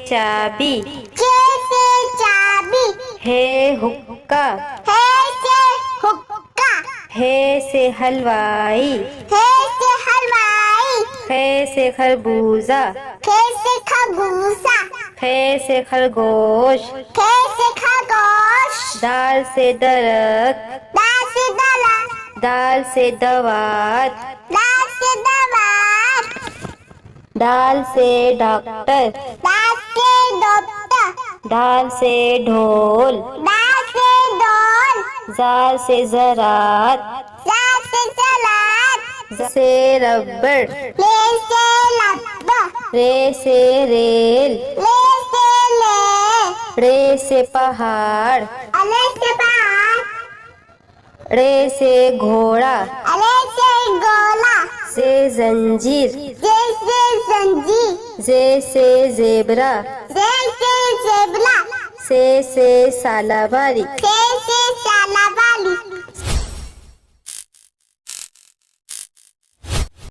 चाबी, चे से चाबी, हे हुक्का, हे से हुक्का, हे से हलवाई, हे से हलवाई, खे से खरबूजा, खे से खरबूजा, खे से खरगोश, खे से खरगोश, दाल से दरख्त, दाल से दलत, दाल से दवात, दाल से दवात, दाल से डॉक्टर, दाल से डॉक्टर, ढाल से ढोल, दाल से डोल, जाल से ज़रात, जाल से जलात, ज़ से रबड़, ले से लब्बा, रे से रेल, ले से ले, रे से पहाड़, अले से पहाड़, रे से घोड़ा, अले से गोला, से जंजीर, जे से जंजीर, जे से ज़ेबरा, जे से जेबला, से सालाबारी, से